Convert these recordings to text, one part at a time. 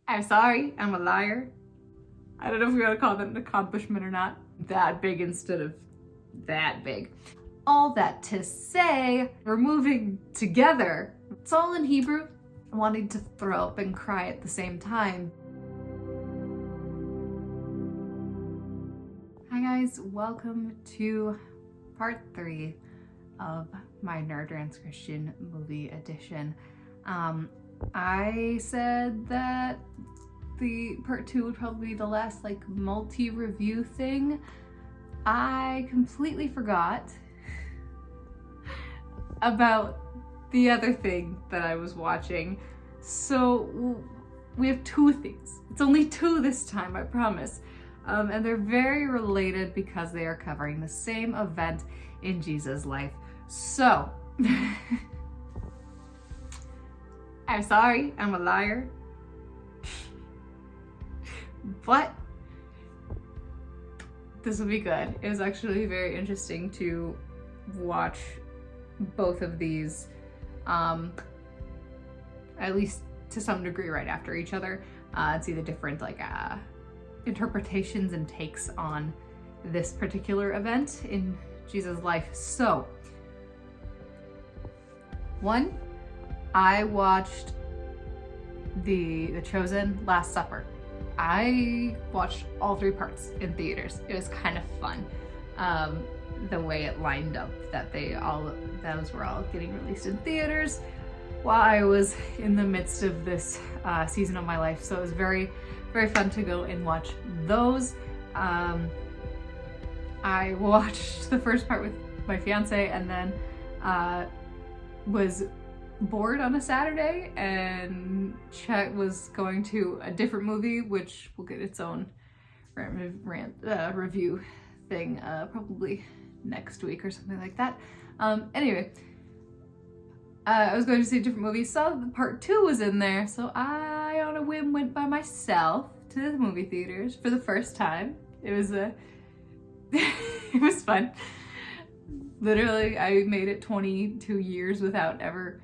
I'm sorry, I'm a liar. I don't know if we want to call that an accomplishment or not. That big instead of that big. All that to say, we're moving together. It's all in Hebrew. Wanting to throw up and cry at the same time. Hi guys, welcome to part 3 of my Nerd Rants Christian movie edition. I said that the part 2 would probably be the last multi-review thing. I completely forgot about the other thing that I was watching. So we have 2 things. It's only 2 this time, I promise. And they're very related because they are covering the same event in Jesus' life. So, I'm sorry, I'm a liar. But this will be good. It was actually very interesting to watch both of these, at least to some degree, right after each other. See the different interpretations and takes on this particular event in Jesus' life. So, one, I watched the Chosen Last Supper. I watched all 3 parts in theaters. It was kind of fun. The way it lined up that those were all getting released in theaters while I was in the midst of this season of my life. So it was very, very fun to go and watch those. I watched the first part with my fiance and then was bored on a Saturday and Chet was going to a different movie, which will get its own rant review thing probably next week or something like that. Anyway, I was going to see a different movie, saw the part 2 was in there, so I on a whim went by myself to the movie theaters for the first time. It was it was fun. Literally, I made it 22 years without ever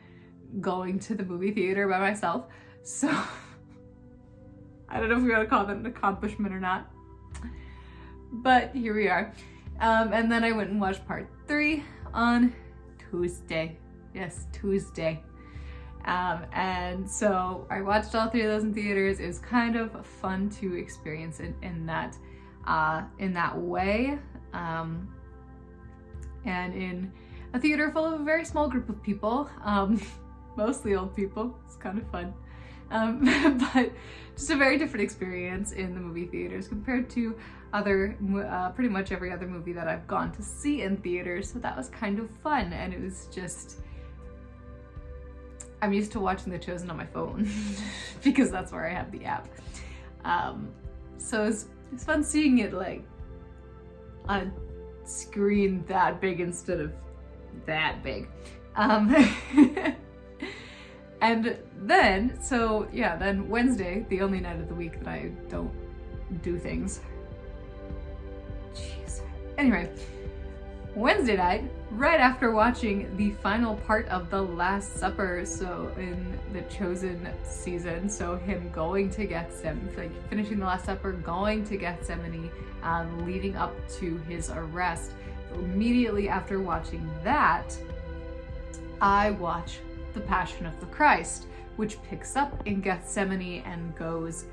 going to the movie theater by myself. So, I don't know if we want to call that an accomplishment or not. But here we are. And then I went and watched part 3 on Tuesday. Yes, Tuesday. And so I watched all 3 of those in theaters. It was kind of fun to experience it in that way. And in a theater full of a very small group of people, mostly old people. It's kind of fun. But just a very different experience in the movie theaters compared to pretty much every other movie that I've gone to see in theaters. So that was kind of fun. And it was just, I'm used to watching The Chosen on my phone because that's where I have the app. So it's fun seeing it on screen that big instead of that big. And then, then Wednesday, the only night of the week that I don't do things. Jeez. Anyway, Wednesday night, right after watching the final part of the Last Supper, so in the Chosen season, so him going to Gethsemane, finishing the Last Supper, going to Gethsemane, leading up to his arrest. Immediately after watching that, I watch The Passion of the Christ, which picks up in Gethsemane and goes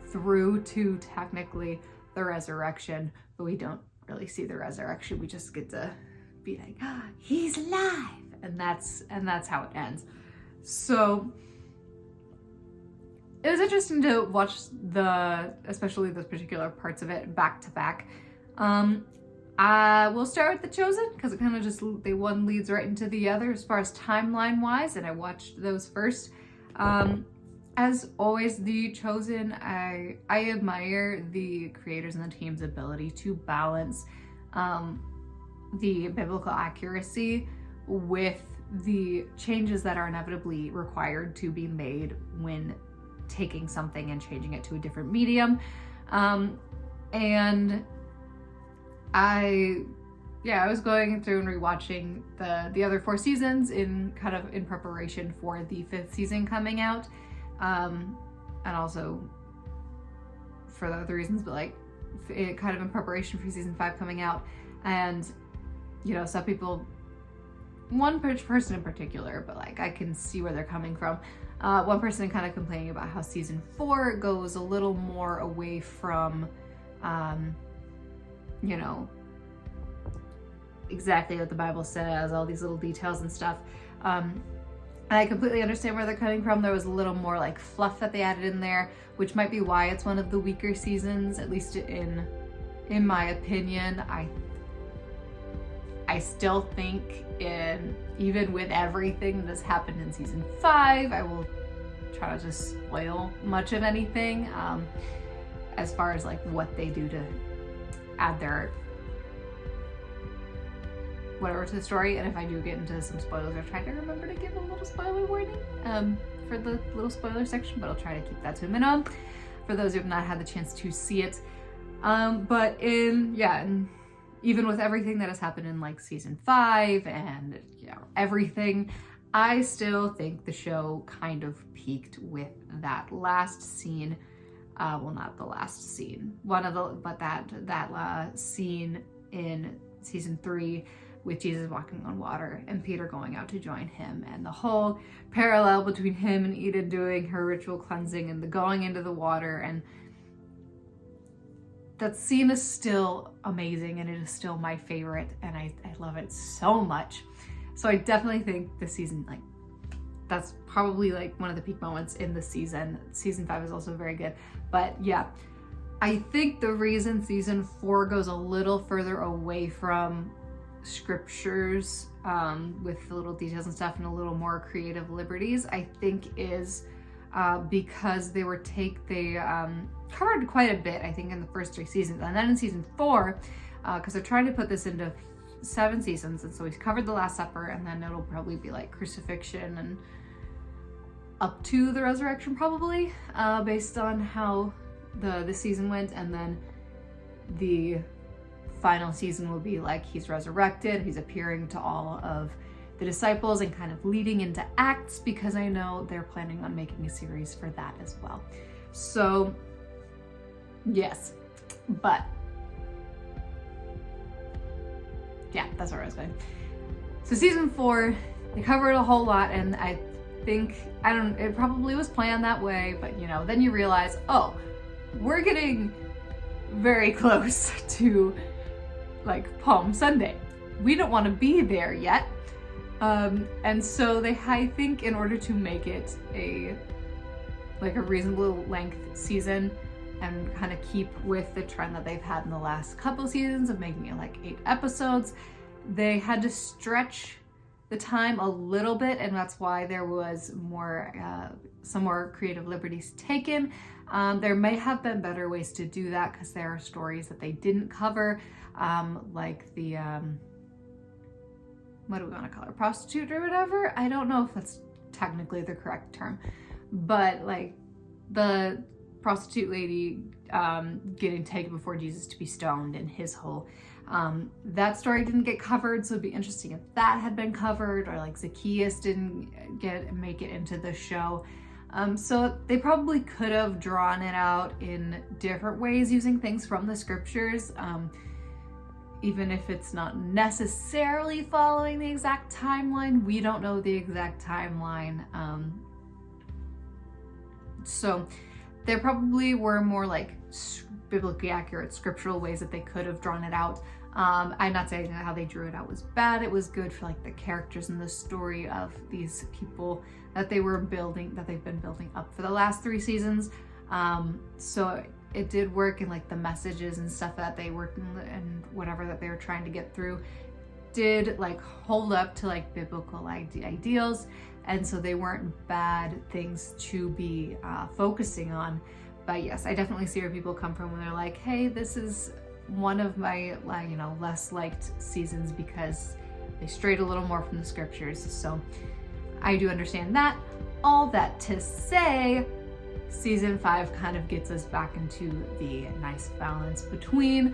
through to technically the resurrection, but we don't really see the resurrection. We just get to be like, he's alive, and that's how it ends. So it was interesting to watch especially those particular parts of it back to back. We'll start with The Chosen because it kind of just one leads right into the other as far as timeline wise, and I watched those first. As always, The Chosen, I admire the creators and the team's ability to balance the biblical accuracy with the changes that are inevitably required to be made when taking something and changing it to a different medium. And I was going through and rewatching the other 4 seasons in preparation for the 5th season coming out, and also for the other reasons, but like it kind of in preparation for season 5 coming out. And, you know, some people, one person in particular, but like I can see where they're coming from. One person kind of complaining about how season 4 goes a little more away from, you know, exactly what the Bible says, all these little details and stuff. And I completely understand where they're coming from. There was a little more like fluff that they added in there, which might be why it's one of the weaker seasons, at least in my opinion. I still think even with everything that has happened in season 5, I will try not to spoil much of anything as far as like what they do to add their whatever to the story. And if I do get into some spoilers, I'll try to remember to give a little spoiler warning for the little spoiler section, but I'll try to keep that to a minimum for those who have not had the chance to see it. But and even with everything that has happened in like season 5 and, you know, everything, I still think the show kind of peaked with that last scene. Well, not the last scene, that scene in season 3 with Jesus walking on water and Peter going out to join him, and the whole parallel between him and Eden doing her ritual cleansing and the going into the water. And that scene is still amazing, and it is still my favorite, and I love it so much. So I definitely think this season, like, that's probably like one of the peak moments in the season. Season 5 is also very good. But yeah, I think the reason season 4 goes a little further away from scriptures with the little details and stuff and a little more creative liberties, I think is because they covered quite a bit, I think, in the first 3 seasons. And then in season 4, because they're trying to put this into 7 seasons, and so he's covered the Last Supper, and then it'll probably be like crucifixion and up to the resurrection, probably, based on how the season went. And then the final season will be like he's resurrected, he's appearing to all of the disciples and kind of leading into Acts, because I know they're planning on making a series for that as well. So yes, but yeah, that's where I was going. So season 4, they covered a whole lot, and I think, it probably was planned that way, but you know, then you realize, oh, we're getting very close to like Palm Sunday. We don't want to be there yet. And so I think in order to make it a reasonable length season and kind of keep with the trend that they've had in the last couple seasons of making it like 8 episodes, they had to stretch the time a little bit, and that's why there was some more creative liberties taken. There may have been better ways to do that, because there are stories that they didn't cover, like the what do we want to call her, prostitute or whatever? I don't know if that's technically the correct term, but like the prostitute lady getting taken before Jesus to be stoned, and his whole that story didn't get covered, so it'd be interesting if that had been covered, or like Zacchaeus didn't make it into the show. So they probably could have drawn it out in different ways using things from the scriptures, even if it's not necessarily following the exact timeline. We don't know the exact timeline. So there probably were more like biblically accurate scriptural ways that they could have drawn it out. I'm not saying that how they drew it out was bad. It was good for like the characters and the story of these people that they've been building up for the last 3 seasons. So it did work, in like the messages and stuff that they worked in and whatever that they were trying to get through did like hold up to like biblical ideals. And so they weren't bad things to be focusing on. But yes, I definitely see where people come from when they're like, hey, this is one of my less liked seasons because they strayed a little more from the scriptures. So I do understand that. All that to say, season 5 kind of gets us back into the nice balance between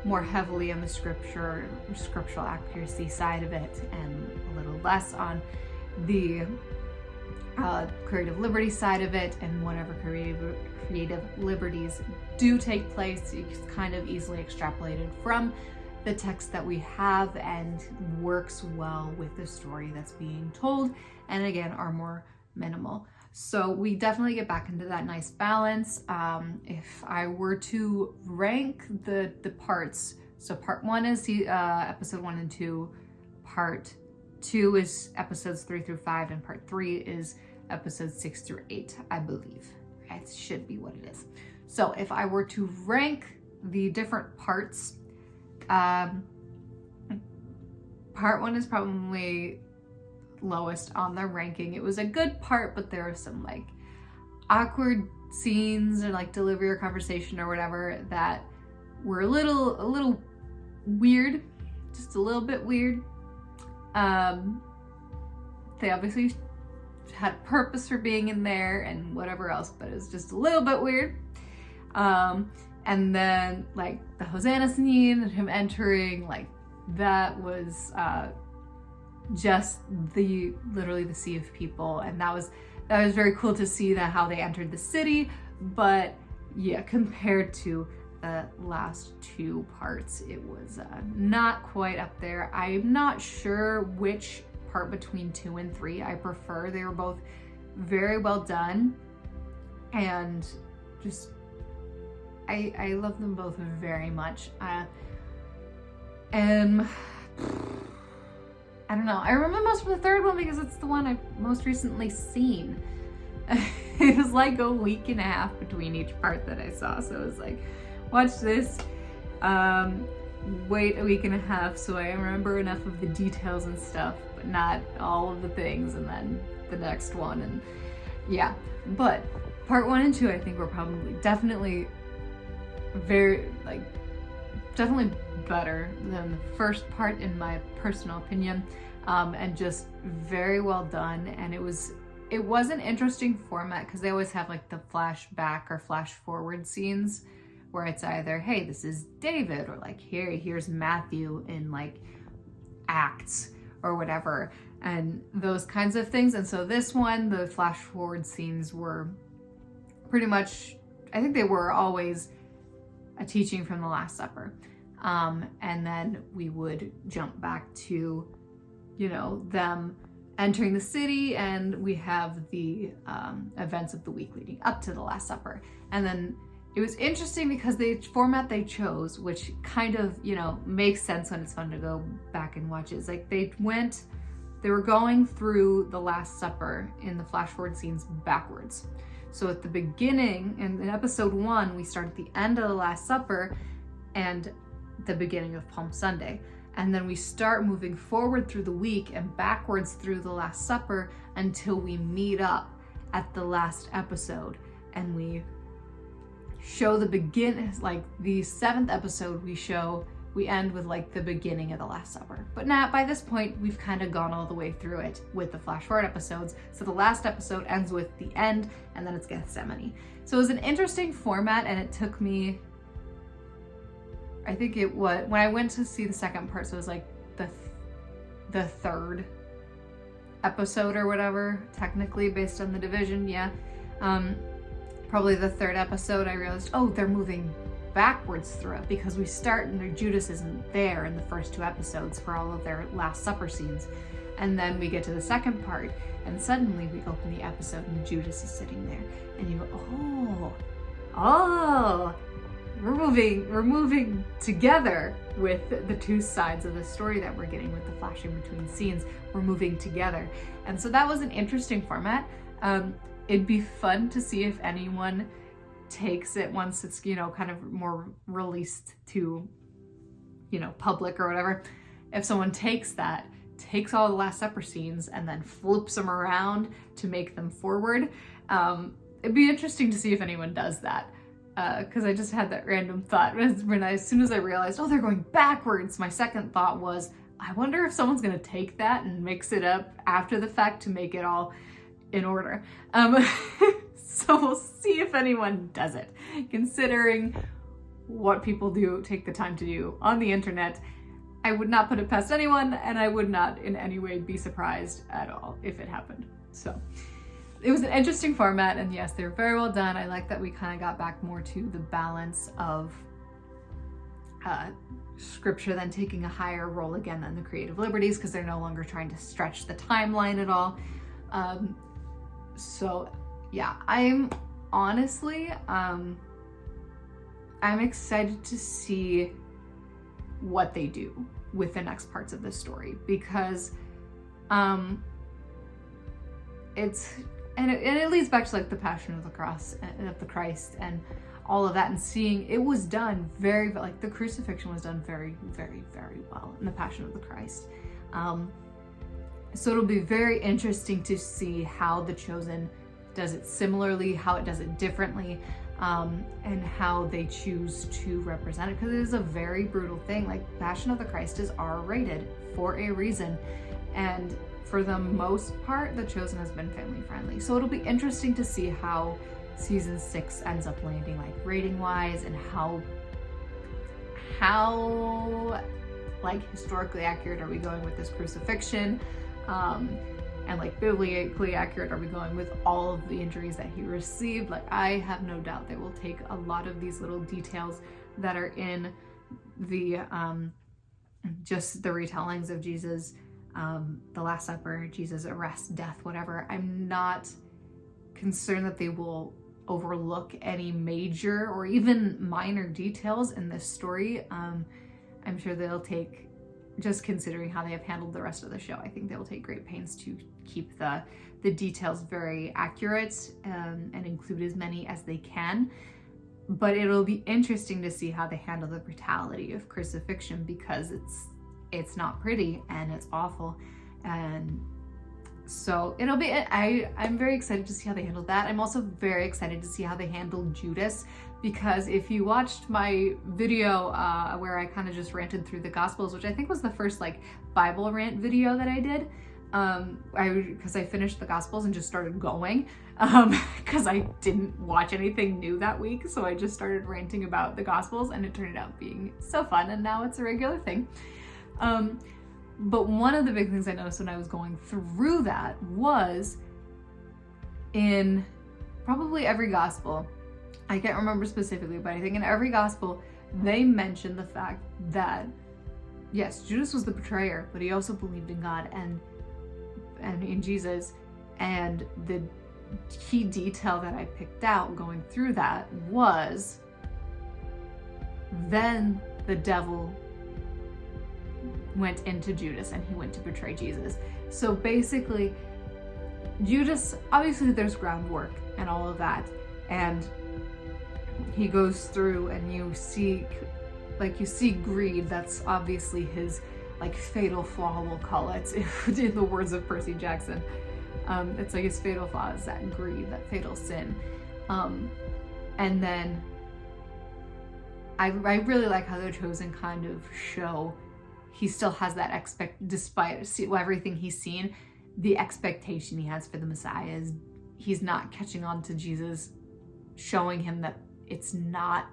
more heavily on the scriptural accuracy side of it, and a little less on the creative liberty side of it, and whatever creative liberties do take place, it's kind of easily extrapolated from the text that we have and works well with the story that's being told, and again are more minimal. So we definitely get back into that nice balance. If I were to rank the parts, so part 1 is episode 1 and 2, part 2 is episodes 3 through 5, and part 3 is episodes 6 through 8, I believe. It should be what it is. So if I were to rank the different parts, part 1 is probably lowest on the ranking. It was a good part, but there were some like awkward scenes or like delivery or conversation or whatever that were a little weird, just a little bit weird. They obviously had purpose for being in there and whatever else, but it was just a little bit weird. And then like the Hosanna scene and him entering, like that was just literally the sea of people, and that was very cool to see that how they entered the city. But yeah, compared to the last 2 parts, it was not quite up there. I'm not sure which part between 2 and 3 I prefer. They were both very well done, and just I love them both very much. And I don't know. I remember most of the 3rd one because it's the one I've most recently seen. It was like a week and a half between each part that I saw, so it was like, watch this, wait a week and a half so I remember enough of the details and stuff, but not all of the things, and then the next one, and yeah. But part 1 and 2 I think were probably definitely definitely better than the first part in my personal opinion, and just very well done. And it was an interesting format because they always have like the flashback or flash forward scenes where it's either, hey, this is David, or like here's Matthew in like Acts or whatever, and those kinds of things. And so this one, the flash forward scenes were pretty much, I think they were always a teaching from the Last Supper. And then we would jump back to, them entering the city, and we have the events of the week leading up to the Last Supper. And then it was interesting because the format they chose, which kind of, makes sense when it's fun to go back and watch it, is like they were going through the Last Supper in the flash forward scenes backwards. So at the beginning, in episode 1, we start at the end of the Last Supper and the beginning of Palm Sunday. And then we start moving forward through the week and backwards through the Last Supper until we meet up at the last episode. And we show the like the 7th episode, we end with like the beginning of the Last Supper. But now by this point, we've kind of gone all the way through it with the flash forward episodes. So the last episode ends with the end, and then it's Gethsemane. So it was an interesting format, and it took me, I think when I went to see the second part, so it was like the 3rd episode or whatever, technically based on the division, yeah. Probably the 3rd episode, I realized, oh, they're moving backwards through it because we start and Judas isn't there in the first 2 episodes for all of their Last Supper scenes. And then we get to the second part, and suddenly we open the episode and Judas is sitting there, and you go, oh, we're moving together with the 2 sides of the story that we're getting with the flashing between scenes. We're moving together. And so that was an interesting format. It'd be fun to see if anyone takes it once it's, kind of more released to, public or whatever. If someone takes all the Last Supper scenes and then flips them around to make them forward, it'd be interesting to see if anyone does that. Because I just had that random thought as soon as I realized, oh, they're going backwards. My second thought was, I wonder if someone's going to take that and mix it up after the fact to make it all in order. So we'll see if anyone does it, considering what people take the time to do on the internet. I would not put it past anyone, and I would not in any way be surprised at all if it happened. So it was an interesting format, and yes, they were very well done. I like that we kind of got back more to the balance of scripture then taking a higher role again than the creative liberties, because they're no longer trying to stretch the timeline at all. So yeah, I'm honestly, I'm excited to see what they do with the next parts of this story, because it leads back to like the Passion of the Cross and of the Christ and all of that, and seeing it was done very, like the crucifixion was done very, very, very well in the Passion of the Christ. So it'll be very interesting to see how The Chosen does it similarly, how it does it differently, and how they choose to represent it, because it is a very brutal thing. Like Passion of the Christ is R-rated for a reason, and for the most part, The Chosen has been family friendly. So it'll be interesting to see how season 6 ends up landing, like rating wise, and how like historically accurate are we going with this crucifixion, and like biblically accurate are we going with all of the injuries that he received. Like I have no doubt they will take a lot of these little details that are in the just the retellings of Jesus, the Last Supper, Jesus' arrest, death, whatever. I'm not concerned that they will overlook any major or even minor details in this story. I'm sure they'll take, just considering how they have handled the rest of the show, I think they will take great pains to keep the details very accurate, and include as many as they can. But it'll be interesting to see how they handle the brutality of crucifixion, because it's not pretty and it's awful. And so it'll be, I'm very excited to see how they handle that. I'm also very excited to see how they handle Judas, because if you watched my video where I kind of just ranted through the Gospels, which I think was the first like Bible rant video that I did, because I finished the Gospels and just started going, because I didn't watch anything new that week, so I just started ranting about the Gospels, and it turned out being so fun, and now it's a regular thing. But one of the big things I noticed when I was going through that was in probably every gospel, I can't remember specifically, but I think in every gospel, they mention the fact that, yes, Judas was the betrayer, but he also believed in God and in Jesus. And the key detail that I picked out going through that was, then the devil went into Judas and he went to betray Jesus. So basically, Judas, obviously there's groundwork and all of that, and he goes through and you see greed. That's obviously his like fatal flaw, we'll call it, in the words of Percy Jackson. It's like his fatal flaw is that greed, that fatal sin. And then I really like how The Chosen kind of show he still has that despite everything he's seen, the expectation he has for the Messiah is he's not catching on to Jesus, showing him that it's not,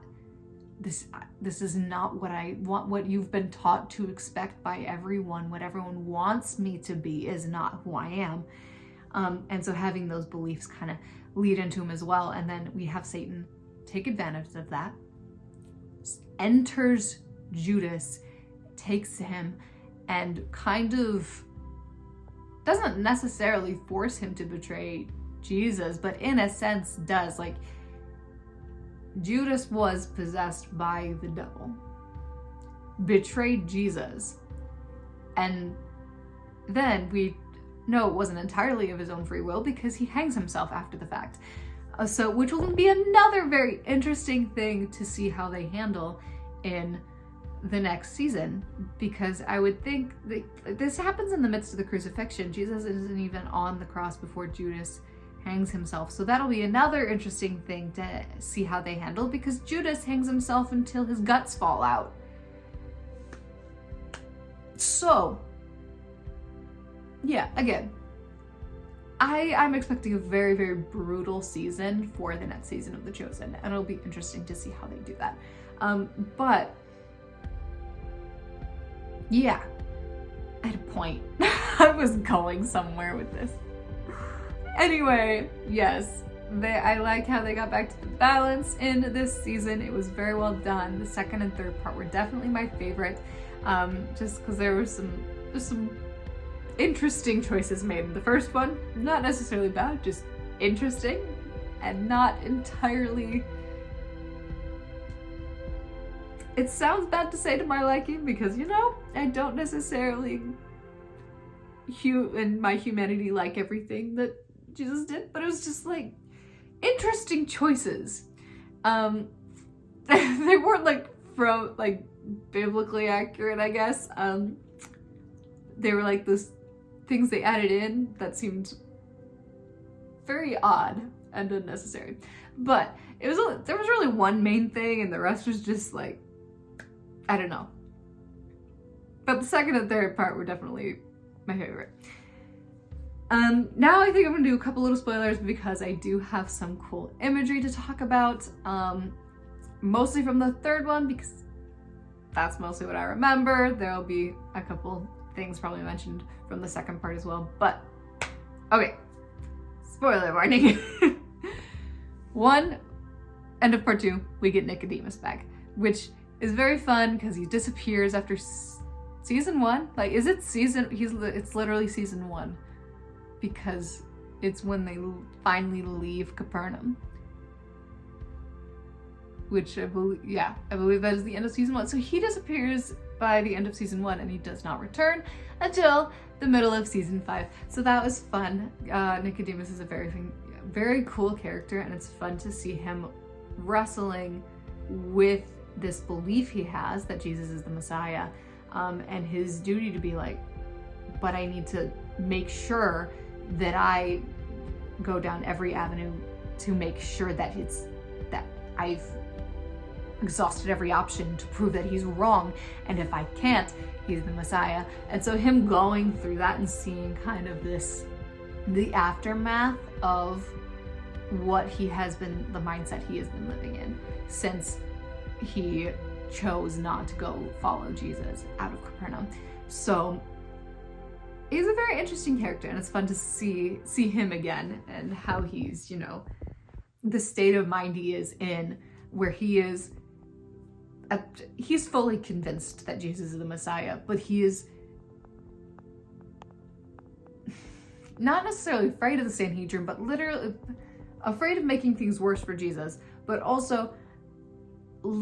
this is not what I want, what you've been taught to expect by everyone, what everyone wants me to be is not who I am. And so having those beliefs kind of lead into him as well. And then we have Satan take advantage of that, enters Judas, takes him, and kind of doesn't necessarily force him to betray Jesus, but in a sense does. Like, Judas was possessed by the devil, betrayed Jesus, and then we know it wasn't entirely of his own free will because he hangs himself after the fact. So which will be another very interesting thing to see how they handle in the next season, because I would think that this happens in the midst of the crucifixion. Jesus isn't even on the cross before Judas hangs himself. So that'll be another interesting thing to see how they handle, because Judas hangs himself until his guts fall out. So yeah, again, I'm expecting a very, very brutal season for the next season of The Chosen, and it'll be interesting to see how they do that. But yeah, I had a point. I was going somewhere with this. Anyway, yes, I like how they got back to the balance in this season. It was very well done. The second and third part were definitely my favorite, just because there were some interesting choices made in the first one. Not necessarily bad, just interesting, and not entirely... It sounds bad to say to my liking because, you know, I don't necessarily in my humanity like everything that Jesus did, but it was just like interesting choices. They weren't like biblically accurate, I guess. They were like this things they added in that seemed very odd and unnecessary. But there was really one main thing, and the rest was just like, I don't know. But the second and third part were definitely my favorite. Now I think I'm gonna do a couple little spoilers because I do have some cool imagery to talk about. Mostly from the third one because that's mostly what I remember. There'll be a couple things probably mentioned from the second part as well. But okay, spoiler warning. End of part 2, we get Nicodemus back, which is very fun because he disappears after season 1. Like, is it it's literally season 1 because it's when they finally leave Capernaum. Which I believe that is the end of season 1. So he disappears by the end of season 1 and he does not return until the middle of season 5. So that was fun. Nicodemus is a very cool character, and it's fun to see him wrestling with this belief he has that Jesus is the Messiah, and his duty to be like, but I need to make sure that I go down every avenue to make sure that I've exhausted every option to prove that he's wrong, and if I can't, he's the Messiah. And so him going through that and seeing kind of the aftermath of what he has been, the mindset he has been living in since he chose not to go follow Jesus out of Capernaum. So he's a very interesting character, and it's fun to see him again and how he's, the state of mind he is in, where he's fully convinced that Jesus is the Messiah, but he is not necessarily afraid of the Sanhedrin, but literally afraid of making things worse for Jesus, but also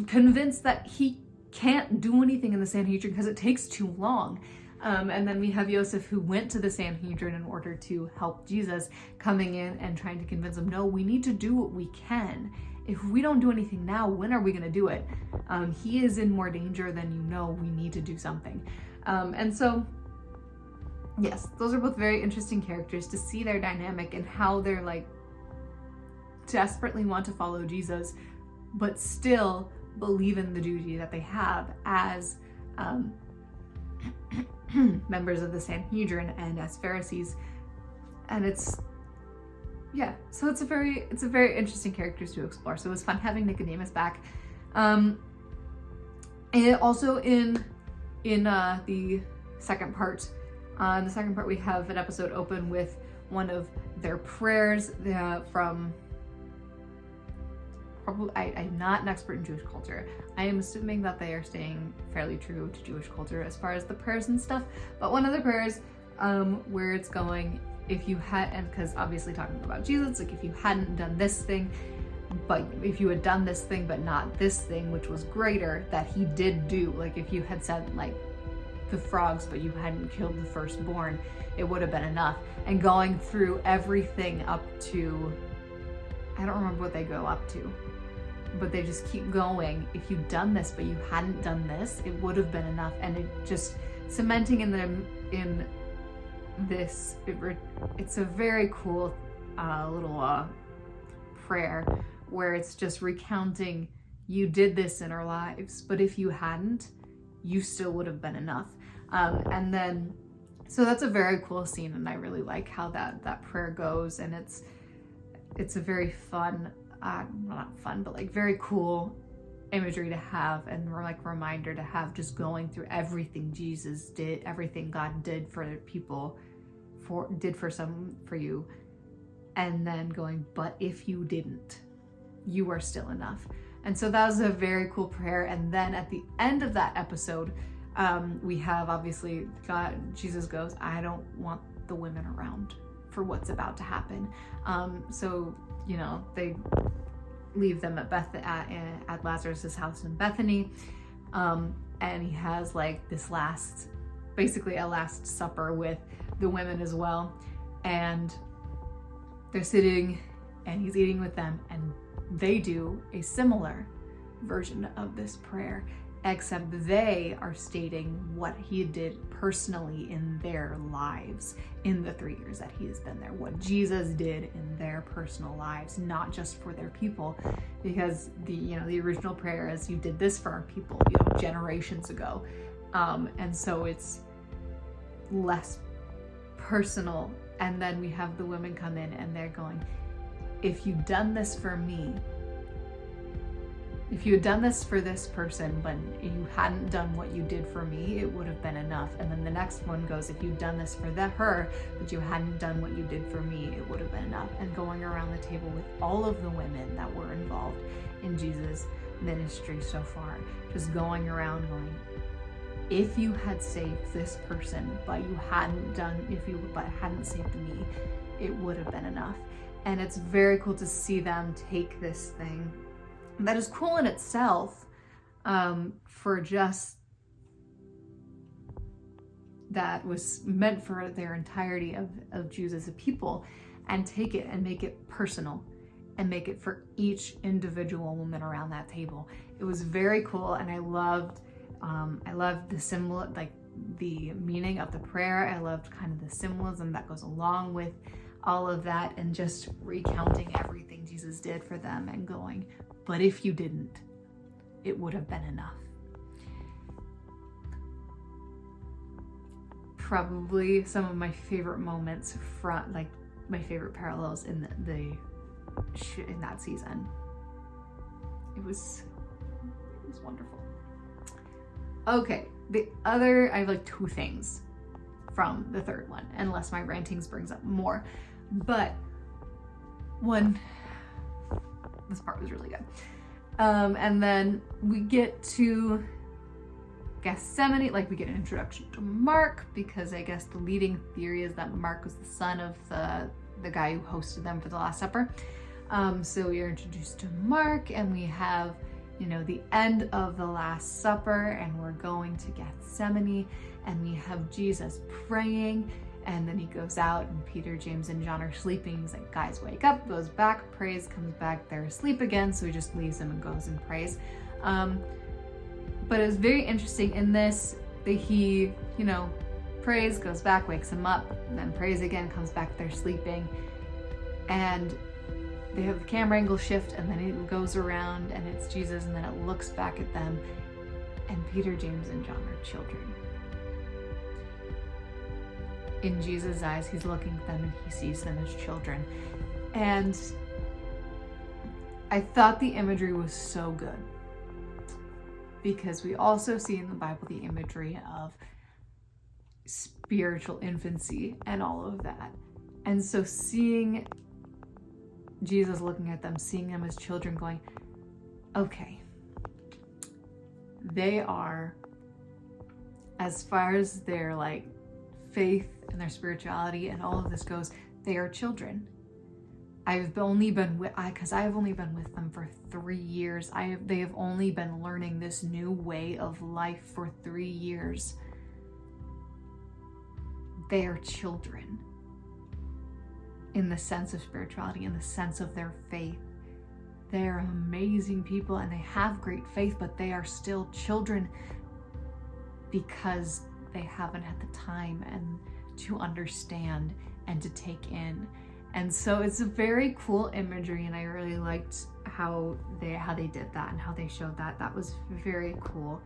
convinced that he can't do anything in the Sanhedrin because it takes too long. And then we have Joseph, who went to the Sanhedrin in order to help Jesus, coming in and trying to convince him, no, we need to do what we can. If we don't do anything now, when are we going to do it? He is in more danger than we need to do something. And so, yes, those are both very interesting characters to see their dynamic and how they're like desperately want to follow Jesus, but still believe in the duty that they have as members of the Sanhedrin and as Pharisees. And so it's a very interesting characters to explore. So it was fun having Nicodemus back. And also in the second part, we have an episode open with one of their prayers from. I'm not an expert in Jewish culture. I am assuming that they are staying fairly true to Jewish culture as far as the prayers and stuff. But one of the prayers, where it's going, if you had, and because obviously talking about Jesus, like if you hadn't done this thing, but if you had done this thing but not this thing, which was greater, that he did do, like if you had said like the frogs but you hadn't killed the firstborn, it would have been enough. And going through everything up to, I don't remember what they go up to, but they just keep going. If you'd done this but you hadn't done this, it would have been enough. And it just cementing in this, it's a very cool little prayer where it's just recounting, you did this in our lives, but if you hadn't, you still would have been enough. And then, so that's a very cool scene, and I really like how that prayer goes, and it's a very fun, not fun, but like very cool imagery to have, and like reminder to have, just going through everything Jesus did, everything God did for people, did for you, and then going, but if you didn't, you are still enough. And so that was a very cool prayer. And then at the end of that episode, we have obviously Jesus goes, I don't want the women around for what's about to happen. So, they leave them at Lazarus's house in Bethany. And he has like this basically a last supper with the women as well. And they're sitting and he's eating with them, and they do a similar version of this prayer, except they are stating what he did personally in their lives in the 3 years that he has been there, what Jesus did in their personal lives, not just for their people, because the original prayer is, you did this for our people, generations ago. And so it's less personal. And then we have the women come in and they're going, if you'd done this for me, if you had done this for this person, but you hadn't done what you did for me, it would have been enough. And then the next one goes, if you'd done this for her, but you hadn't done what you did for me, it would have been enough. And going around the table with all of the women that were involved in Jesus' ministry so far, just going around going, if you had saved this person, but you hadn't hadn't saved me, it would have been enough. And it's very cool to see them take this thing that is cool in itself, for just that was meant for their entirety of Jesus' people, and take it and make it personal and make it for each individual woman around that table. It was very cool, and I loved the symbol, like the meaning of the prayer. I loved kind of the symbolism that goes along with all of that, and just recounting everything Jesus did for them and going, but if you didn't, it would have been enough. Probably some of my favorite moments from, like, my favorite parallels in in that season. It was wonderful. Okay, I have like 2 things from the third one, unless my rantings brings up more. But one, this part was really good. And then we get to Gethsemane, like we get an introduction to Mark, because I guess the leading theory is that Mark was the son of the guy who hosted them for the Last Supper. So we are introduced to Mark, and we have, the end of the Last Supper, and we're going to Gethsemane, and we have Jesus praying, and then he goes out, and Peter, James, and John are sleeping. He's like, guys, wake up, goes back, prays, comes back, they're asleep again, so he just leaves them and goes and prays. But it was very interesting in this that he, prays, goes back, wakes them up, and then prays again, comes back, they're sleeping, and they have the camera angle shift, and then it goes around and it's Jesus, and then it looks back at them, and Peter, James, and John are children. In Jesus' eyes, he's looking at them and he sees them as children. And I thought the imagery was so good, because we also see in the Bible the imagery of spiritual infancy and all of that. And so seeing Jesus looking at them, seeing them as children, going, okay, they are, as far as their like faith and their spirituality and all of this goes, they are children. I've only been with them for 3 years. They have only been learning this new way of life for 3 years. They are children in the sense of spirituality, in the sense of their faith. They are amazing people and they have great faith, but they are still children because they haven't had the time and to understand and to take in. And so it's a very cool imagery, and I really liked how they did that and how they showed that. That was very cool.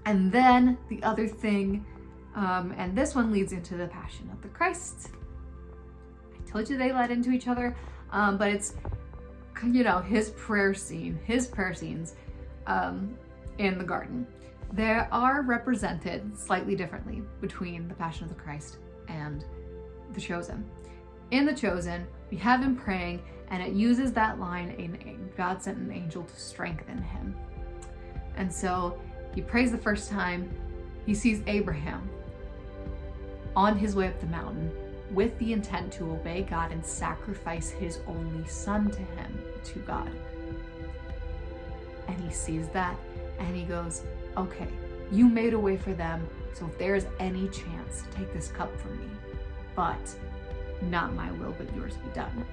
And then the other thing, and this one leads into the Passion of the Christ. I told you they led into each other, but it's, his prayer scenes in the garden. They are represented slightly differently between the Passion of the Christ and The Chosen. in The Chosen, we have him praying, and it uses that line, God sent an angel to strengthen him. And so he prays the first time, he sees Abraham on his way up the mountain with the intent to obey God and sacrifice his only son to him, to God. And he sees that and he goes, okay, you made a way for them, so if there's any chance, take this cup from me, but not my will, but yours be done.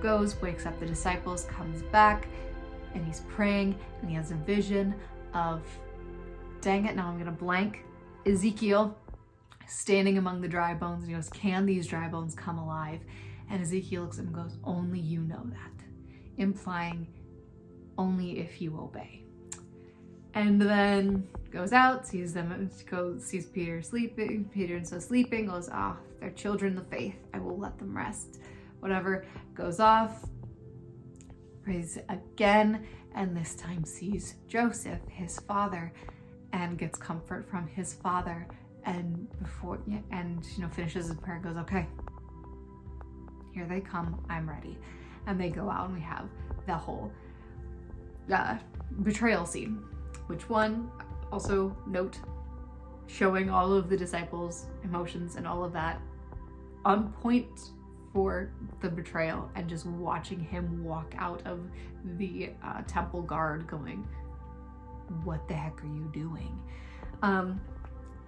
Goes, wakes up the disciples, comes back, and he's praying, and he has a vision of, dang it, now I'm gonna blank, Ezekiel standing among the dry bones, and he goes, can these dry bones come alive? And Ezekiel looks at him and goes, only you know that, implying only if you obey. And then goes out, sees them, sees Peter sleeping, Peter and so sleeping, goes, they're children of faith, I will let them rest. Whatever, goes off, prays again, and this time sees Joseph, his father, and gets comfort from his father, and finishes his prayer, goes, okay, here they come, I'm ready. And they go out, and we have the whole betrayal scene, which one, also note, showing all of the disciples' emotions and all of that on point for the betrayal, and just watching him walk out of the temple guard going, what the heck are you doing?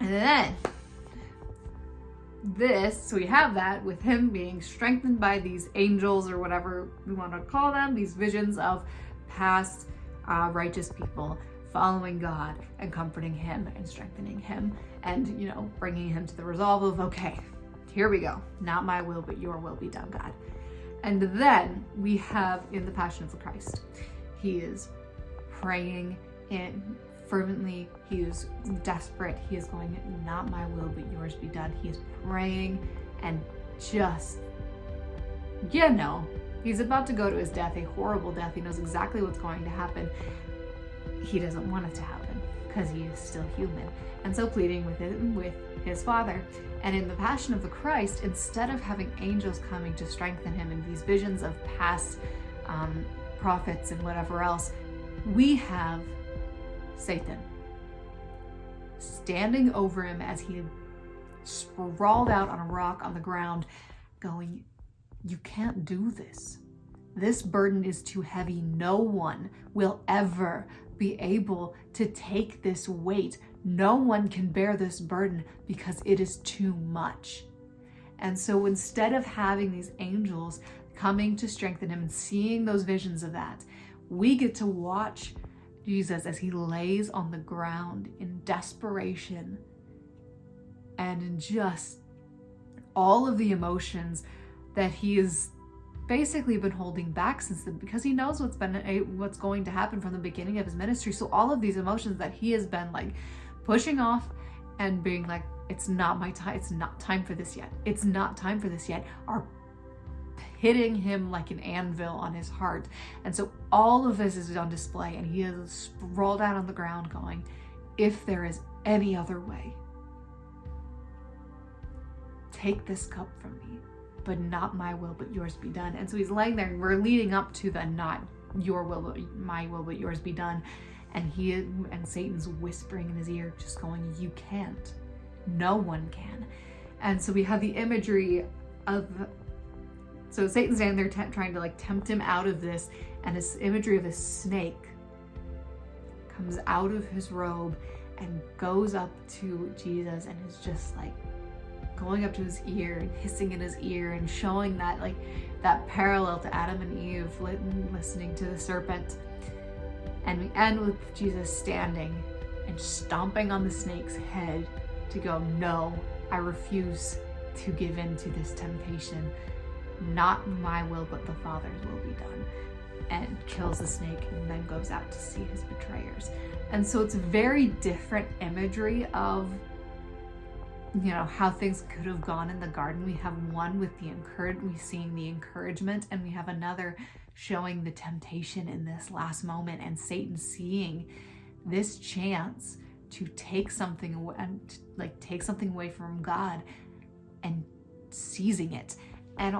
And then so we have that with him being strengthened by these angels, or whatever we want to call them, these visions of past righteous people following God and comforting him and strengthening him, and bringing him to the resolve of, okay, here we go, not my will but your will be done, God. And then we have in the Passion of the Christ, he is praying fervently, he is desperate, he is going, not my will but yours be done. He is praying and just, he's about to go to his death, a horrible death. He knows exactly what's going to happen. He doesn't want it to happen because he is still human, and so pleading with his father. And in the Passion of the Christ, instead of having angels coming to strengthen him in these visions of past prophets and whatever else, we have Satan standing over him as he sprawled out on a rock on the ground, going, you can't do this. This burden is too heavy. No one will ever be able to take this weight. No one can bear this burden because it is too much. And so instead of having these angels coming to strengthen him and seeing those visions of that, we get to watch Jesus as he lays on the ground in desperation and in just all of the emotions that he has basically been holding back because he knows what's going to happen from the beginning of his ministry. So all of these emotions that he has been pushing off and being like, it's not my time, it's not time for this yet, it's not time for this yet, are hitting him like an anvil on his heart. And so all of this is on display, and he is sprawled out on the ground going, if there is any other way, take this cup from me, but not my will but yours be done. And so he's laying there, and we're leading up to the not your will but my will but yours be done, and Satan's whispering in his ear, just going, you can't, no one can. And so we have the imagery of, so Satan's standing there trying to tempt him out of this, and this imagery of a snake comes out of his robe and goes up to Jesus and is just going up to his ear and hissing in his ear and showing that that parallel to Adam and Eve listening to the serpent. And we end with Jesus standing and stomping on the snake's head to go, no, I refuse to give in to this temptation. Not my will, but the Father's will be done. And kills the snake, and then goes out to see his betrayers. And so it's very different imagery of, how things could have gone in the garden. We have one with we seeing the encouragement, and we have another showing the temptation in this last moment, and Satan seeing this chance to take something away, and take something away from God, and seizing it. And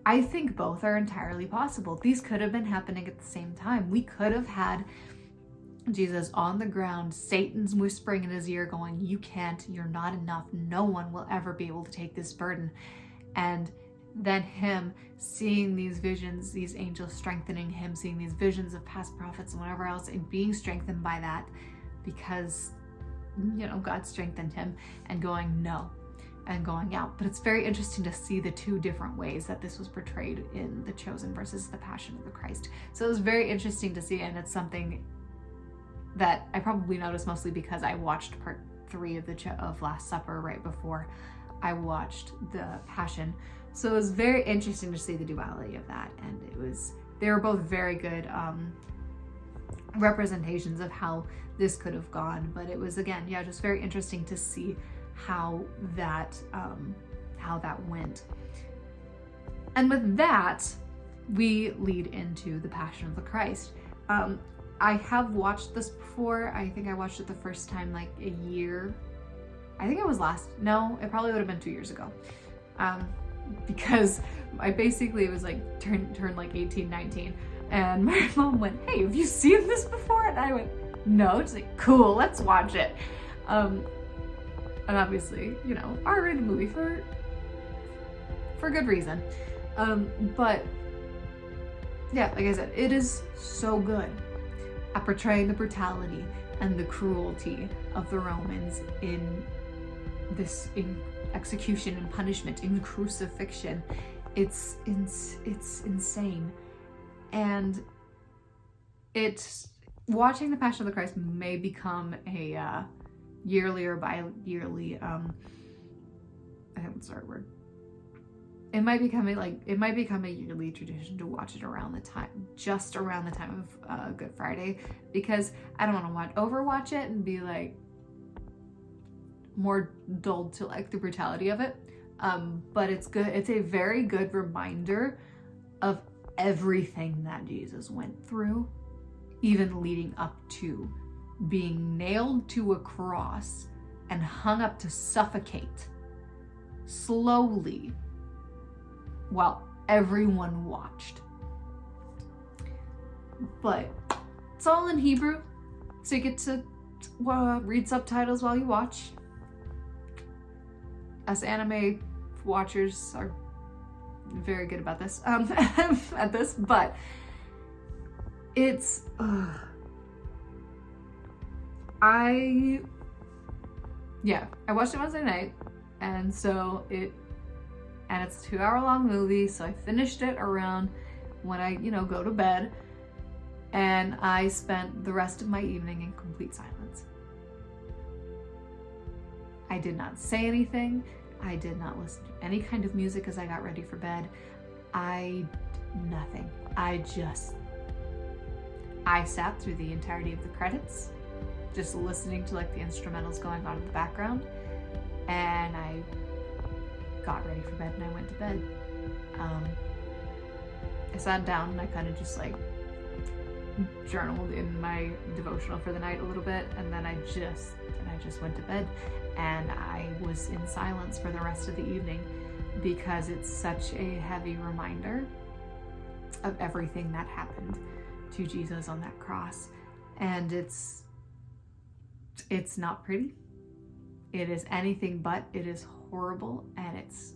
I think both are entirely possible. These could have been happening at the same time. We could have had Jesus on the ground, Satan's whispering in his ear going, you can't, you're not enough, no one will ever be able to take this burden. And then him seeing these visions, these angels strengthening him, seeing these visions of past prophets and whatever else, and being strengthened by that because, God strengthened him, and going, no, and going out. But it's very interesting to see the two different ways that this was portrayed in The Chosen versus The Passion of the Christ. So it was very interesting to see, and it's something that I probably noticed mostly because I watched part 3 of Last Supper right before I watched The Passion. So it was very interesting to see the duality of that, and they were both very good representations of how this could have gone. But it was, again, just very interesting to see how that went. And with that, we lead into The Passion of the Christ. I have watched this before. I think I watched it the first time like a year. I think it was it probably would have been 2 years ago. Because it was like turned like 18, 19. And my mom went, hey, have you seen this before? And I went, no. She's like, cool, let's watch it. And obviously, R-rated movie for good reason. But yeah, like I said, it is so good at portraying the brutality and the cruelty of the Romans in execution and punishment, in crucifixion. It's insane. And watching The Passion of the Christ may become a yearly or bi-yearly, I think that's the right word. It might become a yearly tradition to watch it just around the time of Good Friday, because I don't want to overwatch it and be like more dulled to like the brutality of it. But it's good. It's a very good reminder of everything that Jesus went through, even leading up to being nailed to a cross and hung up to suffocate slowly while everyone watched. But it's all in Hebrew, so you get to read subtitles while you watch. Us anime watchers are very good about this, at this, but it's, I watched it Wednesday night, and it's a 2-hour-long movie, so I finished it around when I, go to bed, and I spent the rest of my evening in complete silence. I did not say anything. I did not listen to any kind of music as I got ready for bed. Nothing. I sat through the entirety of the credits, just listening to like the instrumentals going on in the background, and I got ready for bed and I went to bed. I sat down and I kind of just like journaled in my devotional for the night a little bit, and then I just went to bed, and I was in silence for the rest of the evening because it's such a heavy reminder of everything that happened to Jesus on that cross. And it's not pretty. It is anything but. It is horrible, and it's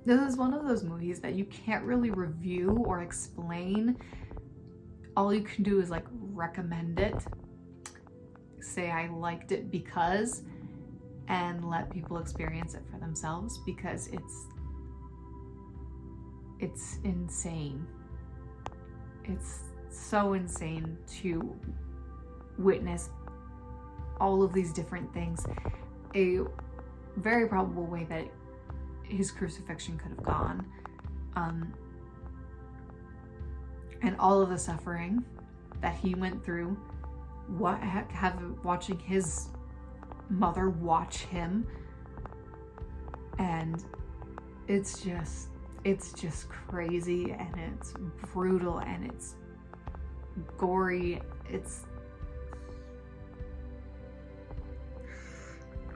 this is one of those movies that you can't really review or explain. All you can do is like recommend it, say I liked it because, and let people experience it for themselves, because it's insane. It's so insane to witness all of these different things. A very probable way that his crucifixion could have gone, and all of the suffering that he went through, watching his mother watch him, and it's just crazy, and it's brutal, and it's gory.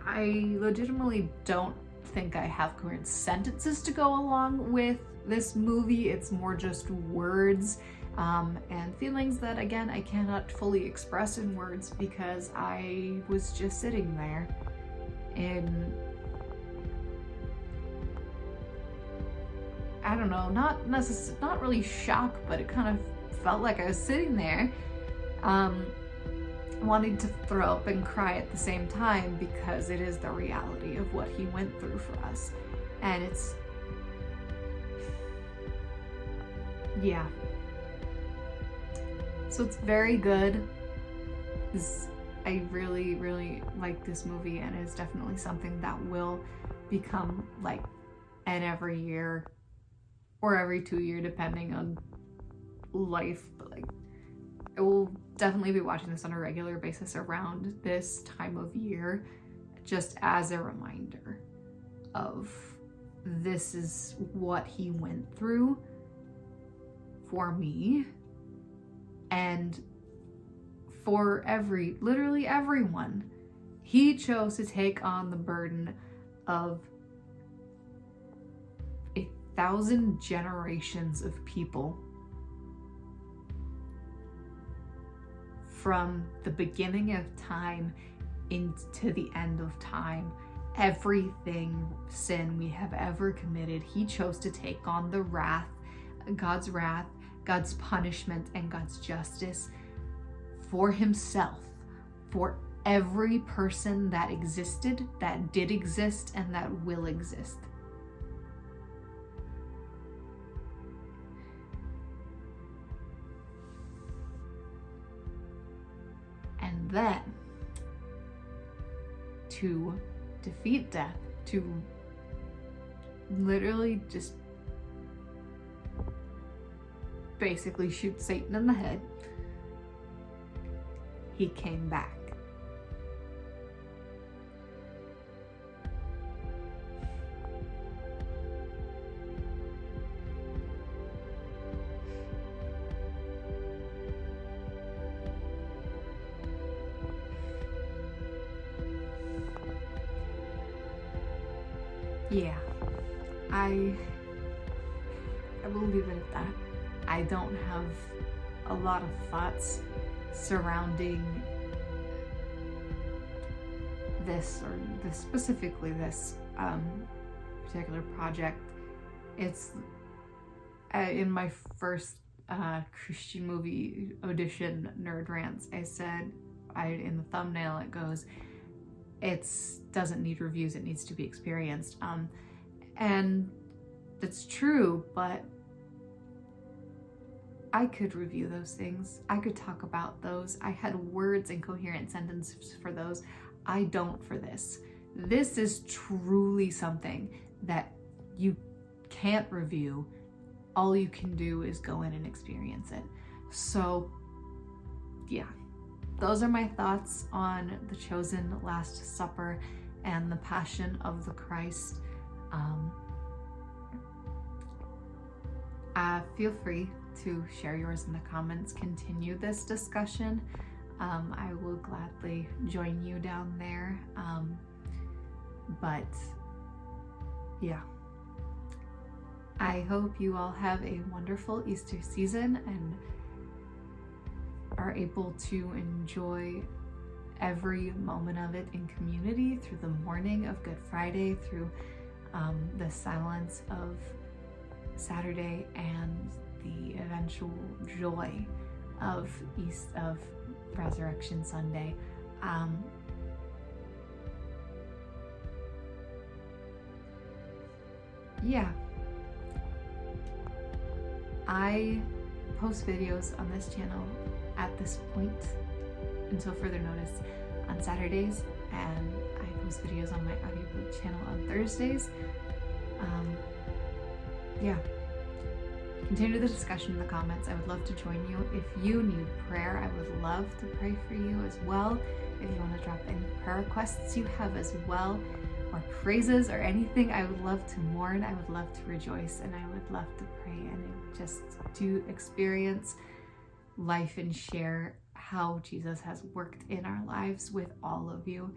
I legitimately don't think I have coherent sentences to go along with this movie. It's more just words and feelings that, again, I cannot fully express in words because I was just sitting there in, I don't know, not really shock, but it kind of felt like I was sitting there wanting to throw up and cry at the same time, because it is the reality of what he went through for us. And it's, yeah. So it's very good. I really, really like this movie, and it's definitely something that will become like an every year or every 2 year, depending on life. But like, I will definitely be watching this on a regular basis around this time of year, just as a reminder of this is what he went through for me and for literally everyone. He chose to take on the burden of 1,000 generations of people from the beginning of time into the end of time. Everything sin we have ever committed, he chose to take on the wrath, God's punishment, and God's justice for himself, for every person that existed, that did exist, and that will exist. And then, to defeat death, to literally just basically shoot Satan in the head, he came back. Yeah, I will leave it at that. I don't have a lot of thoughts surrounding this, or specifically this particular project. It's in my first Christian movie audition, Nerd Rants, I said, in the thumbnail it goes, it doesn't need reviews, it needs to be experienced. And that's true, but I could review those things. I could talk about those. I had words and coherent sentences for those. I don't for this. This is truly something that you can't review. All you can do is go in and experience it. So, yeah. Those are my thoughts on The Chosen, Last Supper, and the Passion of the Christ. Feel free to share yours in the comments. Continue this discussion. I will gladly join you down there. But yeah, I hope you all have a wonderful Easter season and are able to enjoy every moment of it in community, through the morning of Good Friday, through the silence of Saturday, and the eventual joy of Resurrection Sunday. Yeah, I post videos on this channel at this point until further notice on Saturdays, and I post videos on my audiobook channel on Thursdays. Yeah, continue the discussion in the comments. I would love to join you. If you need prayer, I would love to pray for you as well. If you want to drop any prayer requests you have as well, or praises or anything, I would love to mourn, I would love to rejoice, and I would love to pray and just to experience life and share how Jesus has worked in our lives with all of you.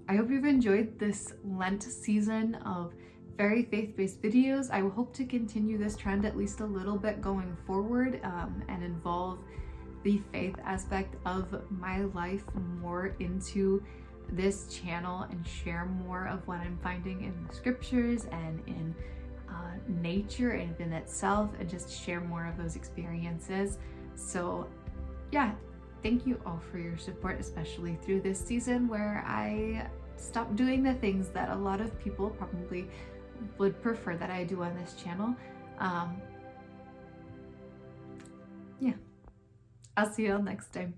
I hope you've enjoyed this Lent season of very faith-based videos. I will hope to continue this trend at least a little bit going forward, and involve the faith aspect of my life more into this channel and share more of what I'm finding in the scriptures and in nature and in itself, and just share more of those experiences. So yeah, thank you all for your support, especially through this season where I stopped doing the things that a lot of people probably would prefer that I do on this channel. Yeah, I'll see you all next time.